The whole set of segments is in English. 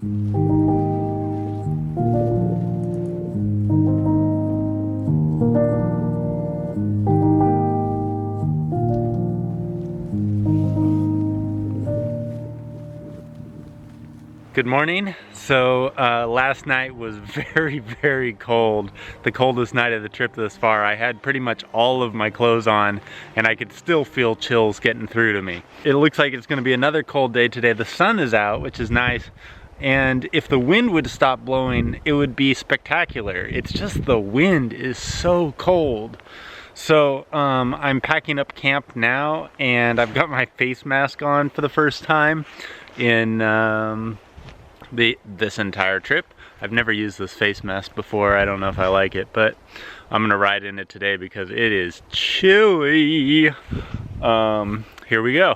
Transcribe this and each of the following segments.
Good morning. So last night was very cold. The coldest night of the trip thus far. I had pretty much all of my clothes on and I could still feel chills getting through to me. It looks like it's going to be another cold day today. The sun is out, which is nice. And if the wind would stop blowing, it would be spectacular. It's just the wind is so cold. So I'm packing up camp now and I've got my face mask on for the first time in this entire trip. I've never used this face mask before. I don't know if I like it, but I'm gonna ride in it today because it is chilly. Here we go.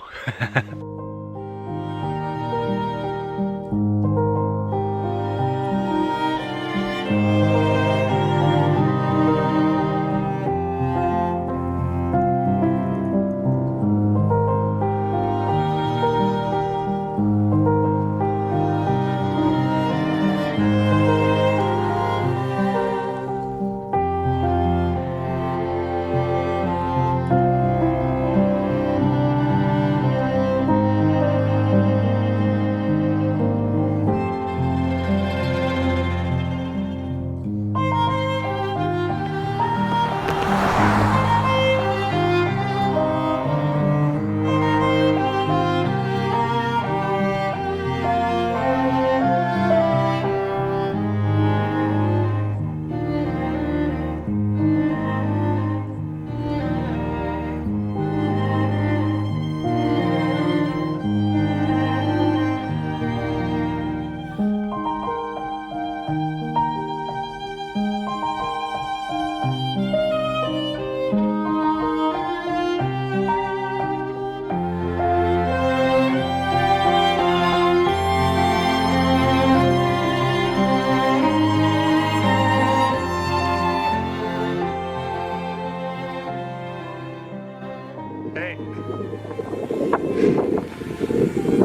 Hey,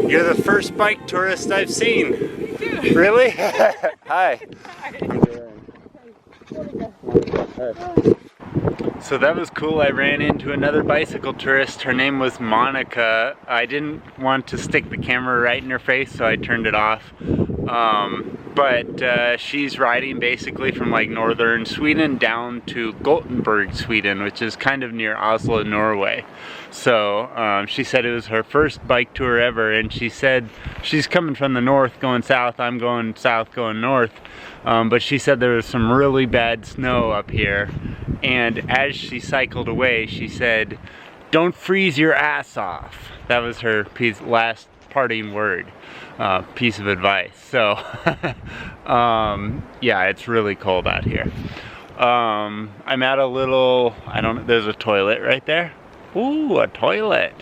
you're the first bike tourist I've seen. Dude. Really? Hi. So that was cool. I ran into another bicycle tourist. Her name was Monica. I didn't want to stick the camera right in her face, so I turned it off. But she's riding basically from like northern Sweden down to Gothenburg, Sweden, which is kind of near Oslo, Norway. So she said it was her first bike tour ever, and she said she's coming from the north going south, I'm going south going north. But she said there was some really bad snow up here, and as she cycled away she said, "Don't freeze your ass off." That was her last parting word. Piece of advice. So yeah, it's really cold out here. I'm at a little, there's a toilet right there. Ooh, a toilet.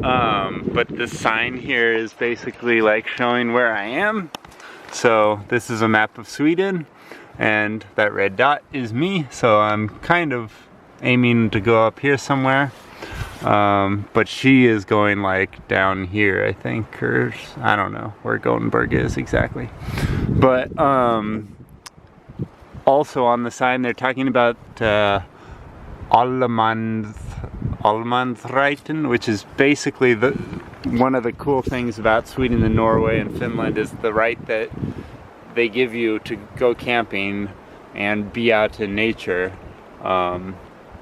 But the sign here is basically like showing where I am. So this is a map of Sweden and that red dot is me, so I'm kind of aiming to go up here somewhere. But she is going like down here, I think, or I don't know where Gothenburg is exactly. But also on the sign they're talking about Allemansrätten, which is basically one of the cool things about Sweden and Norway and Finland is the right that they give you to go camping and be out in nature.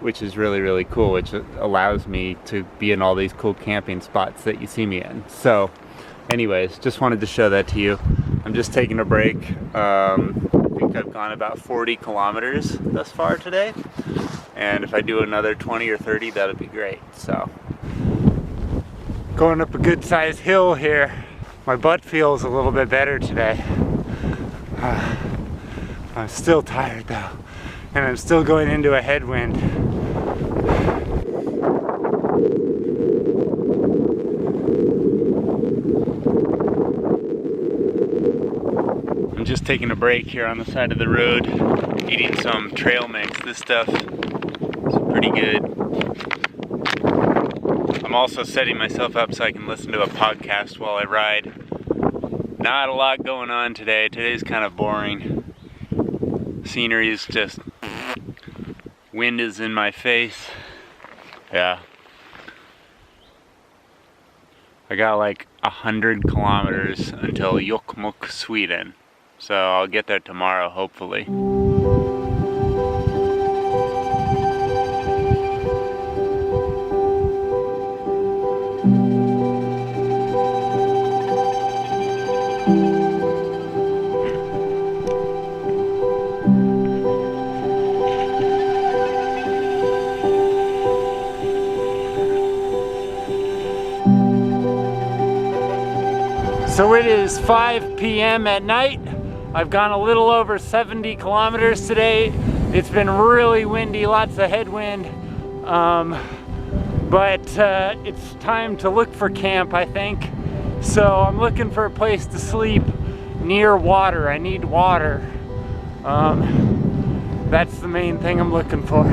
Which is really cool, which allows me to be in all these cool camping spots that you see me in. So anyways, just wanted to show that to you. I'm just taking a break. I think I've gone about 40 kilometers thus far today, and if I do another 20 or 30, that'd be great. So going up a good sized hill here. My butt feels a little bit better today. I'm still tired though, and I'm still going into a headwind. I'm just taking a break here on the side of the road, eating some trail mix. This stuff is pretty good. I'm also setting myself up so I can listen to a podcast while I ride. Not a lot going on today. Today's kind of boring. Scenery is just, wind is in my face. Yeah. I got like 100 kilometers until Jokkmokk, Sweden. So I'll get there tomorrow, hopefully. So it is 5 p.m. at night. I've gone a little over 70 kilometers today. It's been really windy, lots of headwind. But it's time to look for camp, I think. So I'm looking for a place to sleep near water. I need water. That's the main thing I'm looking for.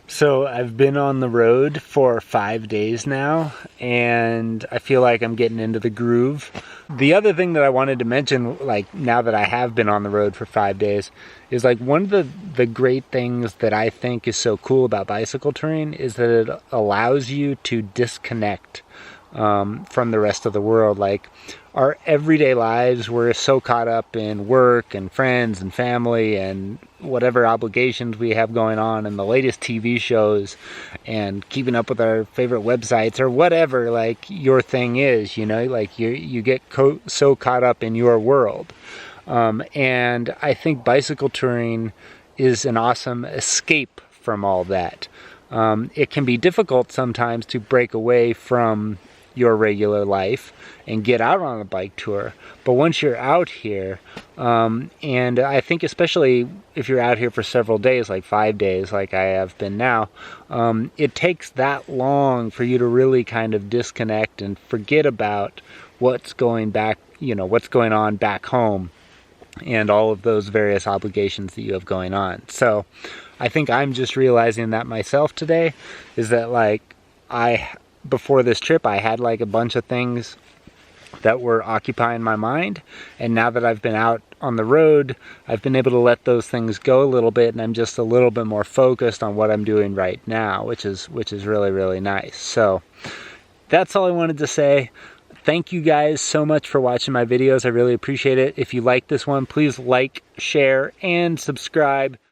So I've been on the road for 5 days now, and I feel like I'm getting into the groove. The other thing that I wanted to mention, like now that I have been on the road for 5 days, is like one of the great things that I think is so cool about bicycle touring is that it allows you to disconnect from the rest of the world. Like our everyday lives, we're so caught up in work and friends and family and whatever obligations we have going on and the latest TV shows and keeping up with our favorite websites or whatever like your thing is, you know, like you get so caught up in your world. And I think bicycle touring is an awesome escape from all that. It can be difficult sometimes to break away from your regular life and get out on a bike tour, but once you're out here, and I think especially if you're out here for several days, like 5 days like I have been now, it takes that long for you to really kind of disconnect and forget about what's going on back home and all of those various obligations that you have going on. So I think I'm just realizing that myself today, is that like before this trip, I had like a bunch of things that were occupying my mind, and now that I've been out on the road, I've been able to let those things go a little bit, and I'm just a little bit more focused on what I'm doing right now, which is really, really nice. So that's all I wanted to say. Thank you guys so much for watching my videos. I really appreciate it. If you like this one, please like, share, and subscribe.